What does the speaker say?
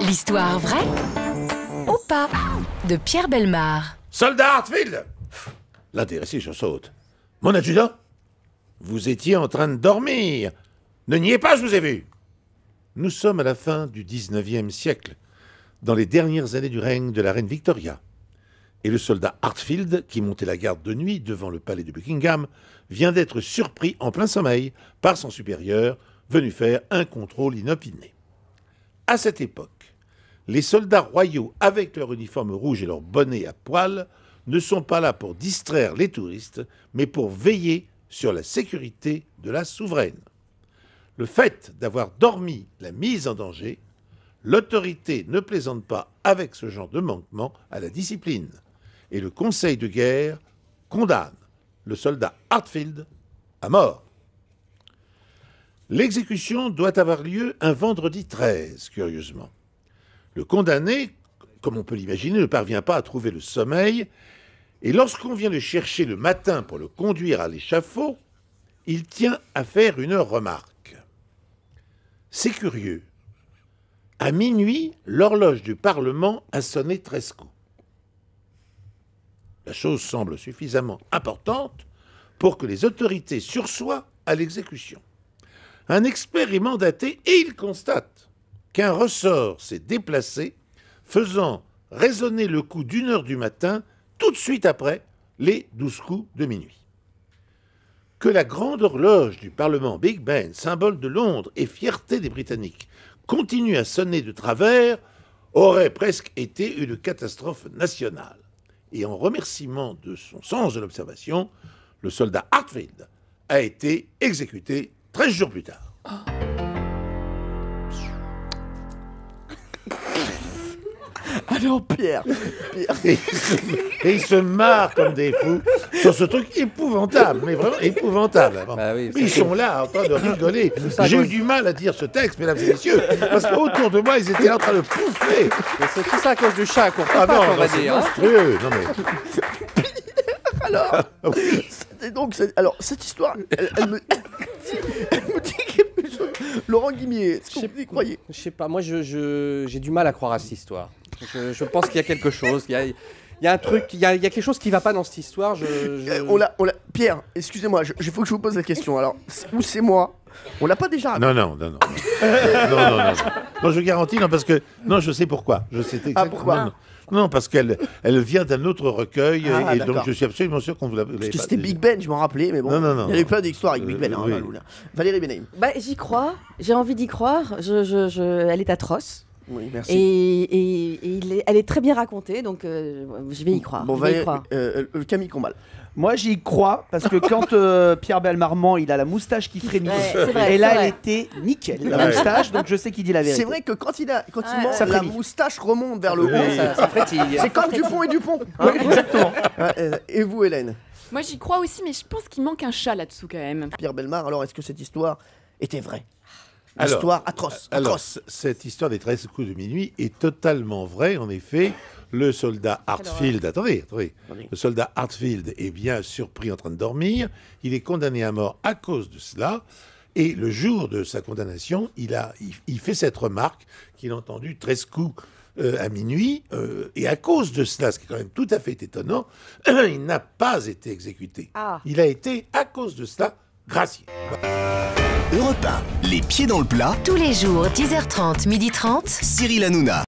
L'histoire vraie ou pas de Pierre Bellemare. Soldat Hartfield! L'intéressé sursaute. Mon adjudant? Vous étiez en train de dormir. Ne niez pas, je vous ai vu. Nous sommes à la fin du 19e siècle, dans les dernières années du règne de la reine Victoria. Et le soldat Hartfield, qui montait la garde de nuit devant le palais de Buckingham, vient d'être surpris en plein sommeil par son supérieur, venu faire un contrôle inopiné. À cette époque, les soldats royaux, avec leur uniforme rouge et leur bonnet à poil, ne sont pas là pour distraire les touristes, mais pour veiller sur la sécurité de la souveraine. Le fait d'avoir dormi la mise en danger, l'autorité ne plaisante pas avec ce genre de manquement à la discipline. Et le conseil de guerre condamne le soldat Hartfield à mort. L'exécution doit avoir lieu un vendredi 13, curieusement. Le condamné, comme on peut l'imaginer, ne parvient pas à trouver le sommeil, et lorsqu'on vient le chercher le matin pour le conduire à l'échafaud, il tient à faire une remarque. C'est curieux. À minuit, l'horloge du Parlement a sonné 13 coups. La chose semble suffisamment importante pour que les autorités sursoient à l'exécution. Un expert est mandaté et il constate qu'un ressort s'est déplacé, faisant résonner le coup d'1 heure du matin, tout de suite après les 12 coups de minuit. Que la grande horloge du Parlement Big Ben, symbole de Londres et fierté des Britanniques, continue à sonner de travers aurait presque été une catastrophe nationale. Et en remerciement de son sens de l'observation, le soldat Hartfield a été exécuté 13 jours plus tard. Alors Pierre. Et ils se marrent comme des fous sur ce truc épouvantable, mais vraiment épouvantable. Bah oui, ils sont là en train de rigoler. J'ai eu du mal à dire ce texte, mesdames et messieurs, parce qu'autour de moi, ils étaient là en train de pouffer. C'est tout ça à cause du chat qu'on peut Ah pas, non, on va c'est dire. Hein. monstrueux. Non, mais... Alors, alors cette histoire, elle me dit quelque chose. Laurent Guimier, est-ce que vous y croyez? Je sais pas, moi j'ai du mal à croire à cette histoire. Je pense qu'il y a quelque chose, il y a un truc, il y a quelque chose qui va pas dans cette histoire. Pierre, excusez-moi, il faut que je vous pose la question. Alors, ou c'est moi, on l'a pas déjà. Non, je garantis, non, parce que... Non, je sais pourquoi. Je sais exactement. Ah, pourquoi? Non, parce qu'elle vient d'un autre recueil, Ah, et donc d'accord. je suis absolument sûr qu'on vous l'avait Parce que pas c'était dit. Big Ben, je m'en rappelais, mais bon. Non. Il y avait plein d'histoires avec Big Ben. oui. Valérie Benaïm. Bah, j'y crois, j'ai envie d'y croire. Elle est atroce. Oui, merci. Et elle est très bien racontée, donc je vais y croire. Bon, je vais y croire. Camille Combal. Moi, j'y crois parce que quand Pierre Bellemare, il a la moustache qui frémit. Ouais, c'est vrai, et là, c'est vrai. elle était nickel, la Ouais. moustache, donc je sais qu'il dit la vérité. C'est vrai que quand il ment, Ça la frémit. moustache remonte vers le haut. Ça frétille. C'est comme Dupont et Dupont. Oui, exactement. Et vous, Hélène? Moi j'y crois aussi, mais je pense qu'il manque un chat là-dessous quand même. Pierre Bellemare, alors est-ce que cette histoire était vraie? Alors, Histoire atroce. Alors, cette histoire des 13 coups de minuit est totalement vraie. En effet, le soldat Hartfield... Attendez. Le soldat Hartfield est bien surpris en train de dormir. Il est condamné à mort à cause de cela. Et le jour de sa condamnation, il fait cette remarque qu'il a entendue 13 coups à minuit. Et à cause de cela, ce qui est quand même tout à fait étonnant, il n'a pas été exécuté. Ah. Il a été, à cause de cela, gracié. Europe 1, les pieds dans le plat, Tous les jours, 10h30, 12h30. Cyril Hanouna.